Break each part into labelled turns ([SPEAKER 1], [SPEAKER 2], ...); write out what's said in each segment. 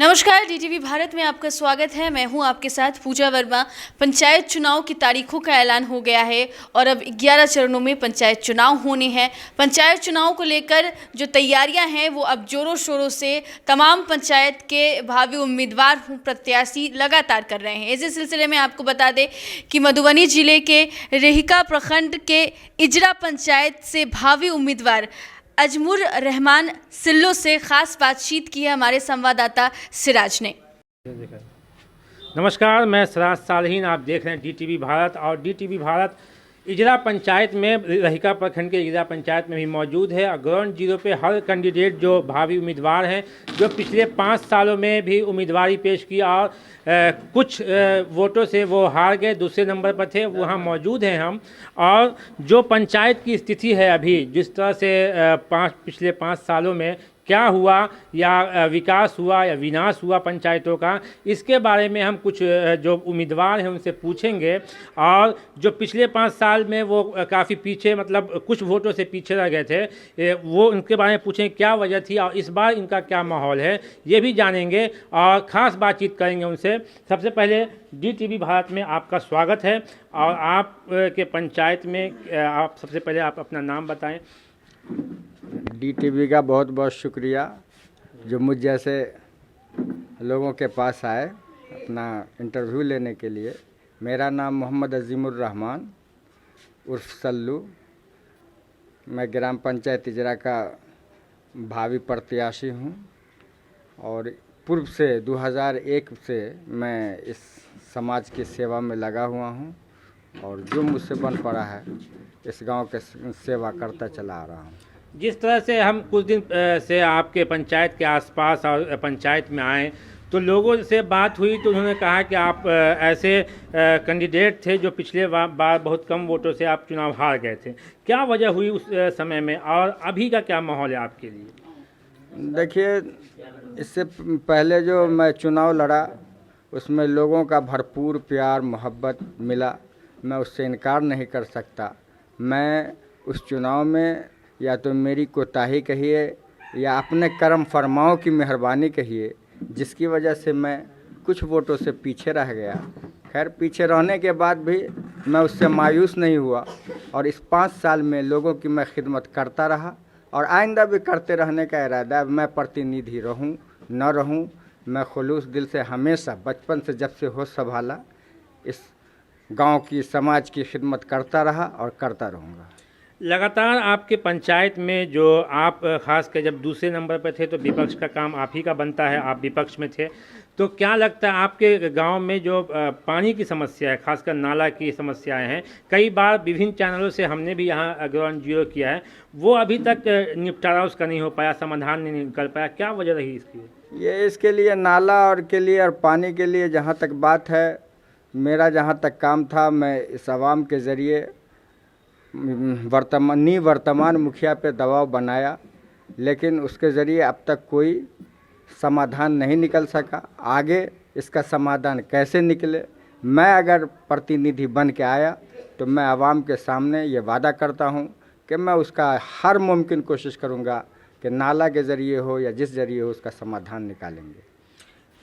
[SPEAKER 1] नमस्कार, डीटीवी भारत में आपका स्वागत है। मैं हूं आपके साथ पूजा वर्मा। पंचायत चुनाव की तारीखों का ऐलान हो गया है और अब 11 चरणों में पंचायत चुनाव होने हैं। पंचायत चुनाव को लेकर जो तैयारियां हैं वो अब जोरों शोरों से तमाम पंचायत के भावी उम्मीदवार प्रत्याशी लगातार कर रहे हैं। इसी सिलसिले में आपको बता दें कि मधुबनी जिले के रेहिका प्रखंड के इजरा पंचायत से भावी उम्मीदवार अजमुर रहमान सिल्लो से खास बातचीत की है हमारे संवाददाता सिराज ने।
[SPEAKER 2] नमस्कार, मैं सिराज सालहीन, आप देख रहे हैं डीटीवी भारत। और डीटीवी भारत इजरा पंचायत में, रहिका प्रखंड के इजरा पंचायत में भी मौजूद है। और ग्राउंड जीरो पे हर कैंडिडेट जो भावी उम्मीदवार हैं, जो पिछले 5 सालों में भी उम्मीदवारी पेश की और कुछ वोटों से वो हार गए, दूसरे नंबर पर थे, वहाँ मौजूद हैं हम। और जो पंचायत की स्थिति है अभी, जिस तरह से पिछले 5 सालों में क्या हुआ, या विकास हुआ या विनाश हुआ पंचायतों का, इसके बारे में हम कुछ जो उम्मीदवार हैं उनसे पूछेंगे। और जो पिछले 5 साल में वो काफ़ी पीछे, मतलब कुछ वोटों से पीछे रह गए थे, वो उनके बारे में पूछेंगे क्या वजह थी और इस बार इनका क्या माहौल है, ये भी जानेंगे और ख़ास बातचीत करेंगे उनसे। सबसे पहले डीटीवी भारत में आपका स्वागत है। और आप के पंचायत में आप सबसे पहले आप अपना नाम बताएँ।
[SPEAKER 3] डीटीवी का बहुत बहुत शुक्रिया जो मुझ जैसे लोगों के पास आए अपना इंटरव्यू लेने के लिए। मेरा नाम मोहम्मद अजीमुर रहमान उर्फ सल्लू, मैं ग्राम पंचायत इजरा का भावी प्रत्याशी हूं और पूर्व से 2001 से मैं इस समाज की सेवा में लगा हुआ हूं और जो मुझसे बन पड़ा है इस गांव के सेवा करता चला आ रहा हूं।
[SPEAKER 2] जिस तरह से हम कुछ दिन से आपके पंचायत के आसपास और पंचायत में आए, तो लोगों से बात हुई तो उन्होंने कहा कि आप ऐसे कैंडिडेट थे जो पिछले बार बहुत कम वोटों से आप चुनाव हार गए थे। क्या वजह हुई उस समय में और अभी का क्या माहौल है आपके लिए?
[SPEAKER 3] देखिए, इससे पहले जो मैं चुनाव लड़ा उसमें लोगों का भरपूर प्यार मोहब्बत मिला, मैं उससे इनकार नहीं कर सकता। मैं उस चुनाव में या तो मेरी कोताही कहिए या अपने कर्म फरमाओं की मेहरबानी कहिए, जिसकी वजह से मैं कुछ वोटों से पीछे रह गया। खैर, पीछे रहने के बाद भी मैं उससे मायूस नहीं हुआ और इस 5 साल में लोगों की मैं खिदमत करता रहा और आइंदा भी करते रहने का इरादा है। मैं प्रतिनिधि रहूं न रहूं, मैं खुलूस दिल से हमेशा बचपन से जब से होश संभाला इस गांव की, समाज की खिदमत करता रहा और करता रहूँगा।
[SPEAKER 2] लगातार आपके पंचायत में जो आप खासकर जब दूसरे नंबर पर थे तो विपक्ष का काम आप ही का बनता है, आप विपक्ष में थे, तो क्या लगता है आपके गांव में जो पानी की समस्या है, खासकर नाला की समस्याएं हैं, कई बार विभिन्न चैनलों से हमने भी यहाँ ग्राउंड जीरो किया है, वो अभी तक निपटारा उसका नहीं हो पाया, समाधान नहीं निकल पाया, क्या वजह रही इसकी?
[SPEAKER 3] ये इसके लिए नाला और के लिए और पानी के लिए जहाँ तक बात है, मेरा जहाँ तक काम था, मैं इस आवाम के ज़रिए वर्तमान मुखिया पे दबाव बनाया, लेकिन उसके ज़रिए अब तक कोई समाधान नहीं निकल सका। आगे इसका समाधान कैसे निकले, मैं अगर प्रतिनिधि बन के आया तो मैं आवाम के सामने ये वादा करता हूँ कि मैं उसका हर मुमकिन कोशिश करूँगा कि नाला के ज़रिए हो या जिस ज़रिए हो उसका समाधान निकालेंगे।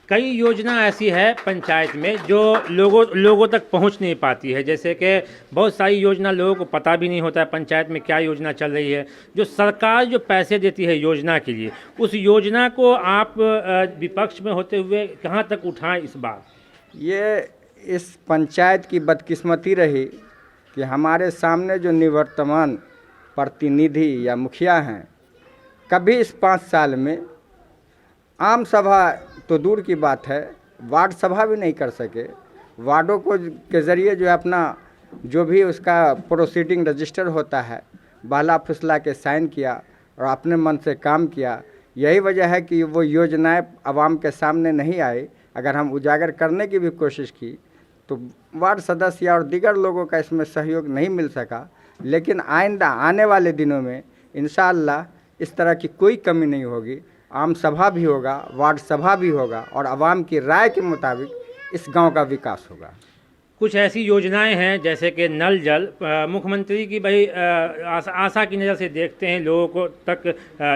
[SPEAKER 2] कई योजना ऐसी है पंचायत में जो लोगों तक पहुंच नहीं पाती है, जैसे कि बहुत सारी योजना लोगों को पता भी नहीं होता है पंचायत में क्या योजना चल रही है। जो सरकार जो पैसे देती है योजना के लिए, उस योजना को आप विपक्ष में होते हुए कहां तक उठाएं इस बार?
[SPEAKER 3] ये इस पंचायत की बदकिस्मती रही कि हमारे सामने जो निवर्तमान प्रतिनिधि या मुखिया हैं, कभी इस 5 साल में आम सभा तो दूर की बात है, वार्ड सभा भी नहीं कर सके। वार्डों को के ज़रिए जो है अपना जो भी उसका प्रोसीडिंग रजिस्टर होता है, बहला फुसला के साइन किया और अपने मन से काम किया। यही वजह है कि वो योजनाएं आवाम के सामने नहीं आई। अगर हम उजागर करने की भी कोशिश की तो वार्ड सदस्य और दीगर लोगों का इसमें सहयोग नहीं मिल सका। लेकिन आइंदा आने वाले दिनों में इंशाअल्लाह इस तरह की कोई कमी नहीं होगी। आम सभा भी होगा, वार्ड सभा भी होगा और आवाम की राय के मुताबिक इस गांव का विकास होगा।
[SPEAKER 2] कुछ ऐसी योजनाएं हैं जैसे कि नल जल, मुख्यमंत्री की भाई आशा की नज़र से देखते हैं लोगों को तक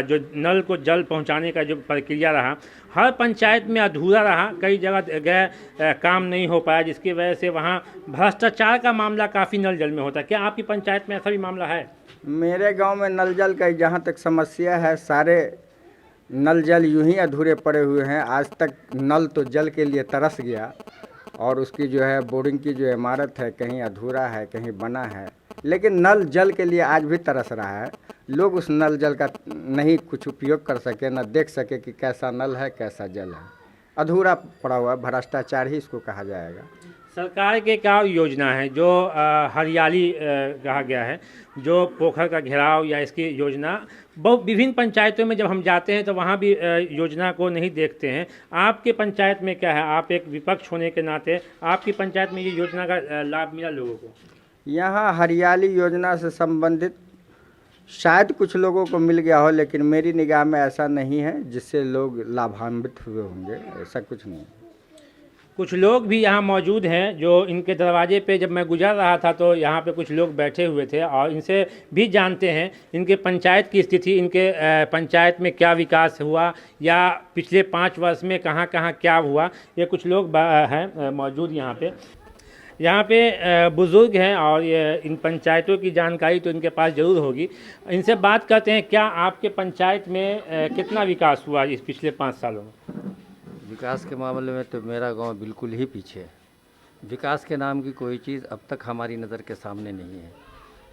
[SPEAKER 2] जो नल को जल पहुंचाने का जो प्रक्रिया रहा, हर पंचायत में अधूरा रहा, कई जगह गए काम नहीं हो पाया, जिसकी वजह से वहां भ्रष्टाचार का मामला काफ़ी नल जल में होता है। क्या आपकी पंचायत में ऐसा भी मामला है?
[SPEAKER 3] मेरे गांव में नल जल का जहाँ तक समस्या है, सारे नल जल यूं ही अधूरे पड़े हुए हैं। आज तक नल तो जल के लिए तरस गया और उसकी जो है बोरिंग की जो इमारत है कहीं अधूरा है, कहीं बना है, लेकिन नल जल के लिए आज भी तरस रहा है। लोग उस नल जल का नहीं कुछ उपयोग कर सके, न देख सके कि कैसा नल है कैसा जल है, अधूरा पड़ा हुआ। भ्रष्टाचार ही इसको कहा जाएगा।
[SPEAKER 2] सरकार के क्या योजना है जो हरियाली कहा गया है, जो पोखर का घेराव या इसकी योजना बहुत विभिन्न पंचायतों में जब हम जाते हैं तो वहाँ भी योजना को नहीं देखते हैं। आपके पंचायत में क्या है? आप एक विपक्ष होने के नाते आपकी पंचायत में ये योजना का लाभ मिला लोगों को?
[SPEAKER 3] यहाँ हरियाली योजना से संबंधित शायद कुछ लोगों को मिल गया हो, लेकिन मेरी निगाह में ऐसा नहीं है जिससे लोग लाभान्वित हुए होंगे, ऐसा कुछ नहीं।
[SPEAKER 2] कुछ लोग भी यहाँ मौजूद हैं जो इनके दरवाजे पे जब मैं गुजर रहा था तो यहाँ पे कुछ लोग बैठे हुए थे और इनसे भी जानते हैं इनके पंचायत की स्थिति, इनके पंचायत में क्या विकास हुआ या पिछले 5 वर्ष में कहाँ कहाँ क्या हुआ। ये कुछ लोग हैं मौजूद यहाँ पे बुज़ुर्ग हैं और ये इन पंचायतों की जानकारी तो इनके पास ज़रूर होगी। इनसे बात करते हैं, क्या आपके पंचायत में कितना विकास हुआ इस पिछले 5 सालों में?
[SPEAKER 4] विकास के मामले में तो मेरा गांव बिल्कुल ही पीछे है। विकास के नाम की कोई चीज़ अब तक हमारी नज़र के सामने नहीं है।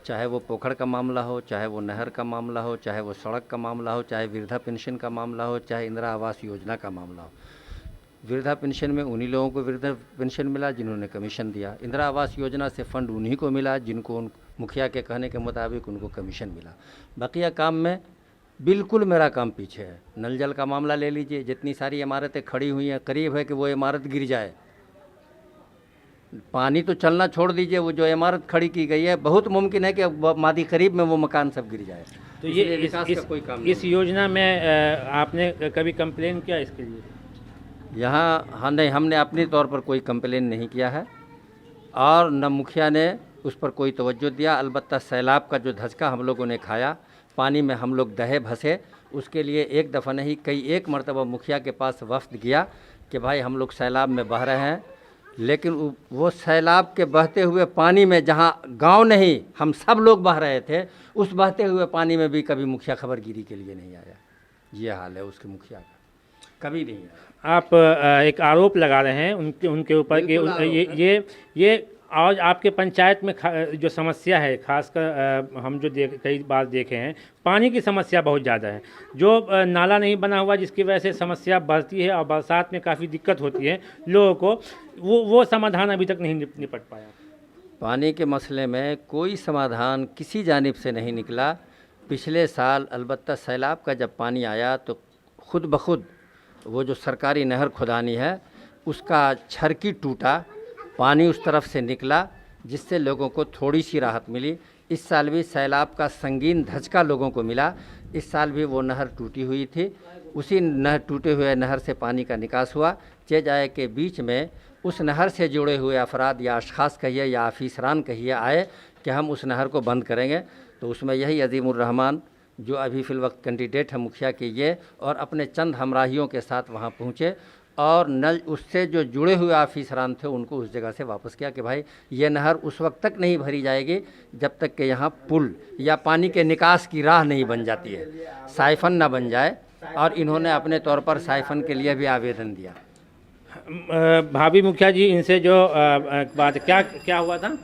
[SPEAKER 4] चाहे वो पोखर का मामला हो, चाहे वो नहर का मामला हो, चाहे वो सड़क का मामला हो, चाहे वृद्धा पेंशन का मामला हो, चाहे इंदिरा आवास योजना का मामला हो। वृद्धा पेंशन में उन्हीं लोगों को वृद्धा पेंशन मिला जिन्होंने कमीशन दिया। इंदिरा आवास योजना से फंड उन्हीं को मिला जिनको मुखिया के कहने के मुताबिक उनको कमीशन मिला। बकिया काम में बिल्कुल मेरा काम पीछे है। नल जल का मामला ले लीजिए, जितनी सारी इमारतें खड़ी हुई हैं, करीब है कि वो इमारत गिर जाए। पानी तो चलना छोड़ दीजिए, वो जो इमारत खड़ी की गई है बहुत मुमकिन है कि मादी करीब में वो मकान सब गिर जाए।
[SPEAKER 2] तो ये
[SPEAKER 4] विकास का कोई काम
[SPEAKER 2] इस योजना में आपने कभी कंप्लेन किया इसके लिए?
[SPEAKER 4] यहाँ हाँ नहीं, हमने अपने तौर पर कोई कंप्लेन नहीं किया है और न मुखिया ने उस पर कोई तवज्जो दिया। अलबत्ता सैलाब का जो धचका हम लोगों ने खाया, पानी में हम लोग दहे भसे, उसके लिए एक दफ़ा नहीं कई एक मरतबा मुखिया के पास वफ्द गया कि भाई हम लोग सैलाब में बह रहे हैं, लेकिन वो सैलाब के बहते हुए पानी में जहाँ गांव नहीं हम सब लोग बह रहे थे, उस बहते हुए पानी में भी कभी मुखिया खबरगिरी के लिए नहीं आया। ये हाल है उसके मुखिया का, कभी नहीं आया।
[SPEAKER 2] आप एक आरोप लगा रहे हैं उनके ऊपर कि ये आज आपके पंचायत में जो समस्या है, खासकर हम जो कई बार देखे हैं, पानी की समस्या बहुत ज़्यादा है। जो नाला नहीं बना हुआ जिसकी वजह से समस्या बढ़ती है और बरसात में काफ़ी दिक्कत होती है लोगों को, वो समाधान अभी तक नहीं निपट पाया।
[SPEAKER 4] पानी के मसले में कोई समाधान किसी जानिब से नहीं निकला। पिछले साल अलबत्ता सैलाब का जब पानी आया तो खुद ब खुद वो जो सरकारी नहर खुदानी है उसका छरकी टूटा, पानी उस तरफ से निकला, जिससे लोगों को थोड़ी सी राहत मिली। इस साल भी सैलाब का संगीन धचका लोगों को मिला। इस साल भी वो नहर टूटी हुई थी, उसी टूटे हुए नहर से पानी का निकास हुआ। चेजाए के बीच में उस नहर से जुड़े हुए अफराद या अशखास कहिए या अफीसरान कहिए आए कि हम उस नहर को बंद करेंगे, तो उसमें यही अजीमुर रहमान जो अभी फ़िल वक्त कैंडिडेट है मुखिया के, ये और अपने चंद हमराहियों के साथ वहाँ पहुँचे और नल उससे जो जुड़े हुए ऑफिसरान थे उनको उस जगह से वापस किया कि भाई ये नहर उस वक्त तक नहीं भरी जाएगी जब तक कि यहाँ पुल या पानी के निकास की राह नहीं बन जाती है, साइफन ना बन जाए। और इन्होंने अपने तौर पर साइफन के लिए भी आवेदन दिया।
[SPEAKER 2] भाभी मुखिया जी, इनसे जो बात क्या हुआ था?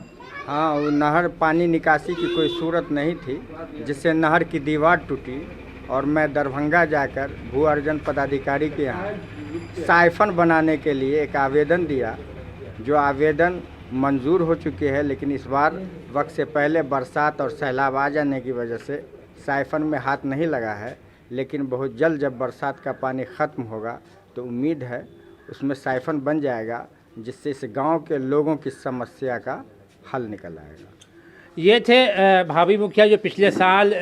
[SPEAKER 3] हाँ, वो नहर पानी निकासी की कोई सूरत नहीं थी, जिससे नहर की दीवार टूटी और मैं दरभंगा जाकर भू अर्जन पदाधिकारी के यहाँ साइफन बनाने के लिए एक आवेदन दिया, जो आवेदन मंजूर हो चुके हैं। लेकिन इस बार वक्त से पहले बरसात और सैलाब आ जाने की वजह से साइफन में हाथ नहीं लगा है, लेकिन बहुत जल्द जब बरसात का पानी ख़त्म होगा तो उम्मीद है उसमें साइफन बन जाएगा, जिससे इस गांव के लोगों की समस्या का हल निकल आएगा।
[SPEAKER 2] ये थे भाभी मुखिया जो पिछले साल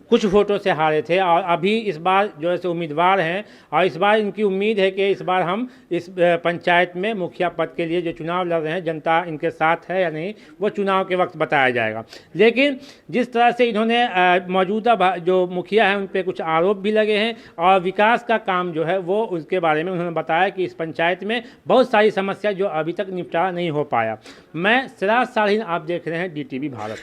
[SPEAKER 2] कुछ वोटों से हारे थे और अभी इस बार जो है सो उम्मीदवार हैं और इस बार इनकी उम्मीद है कि इस बार हम इस पंचायत में मुखिया पद के लिए जो चुनाव लड़ रहे हैं, जनता इनके साथ है या नहीं वो चुनाव के वक्त बताया जाएगा। लेकिन जिस तरह से इन्होंने मौजूदा जो मुखिया हैं उन पर कुछ आरोप भी लगे हैं और विकास का काम जो है वो उसके बारे में उन्होंने बताया कि इस पंचायत में बहुत सारी समस्या जो अभी तक निपटारा नहीं हो पाया। मैं सिराज सालीन, आप देख रहे हैं DTV भारत।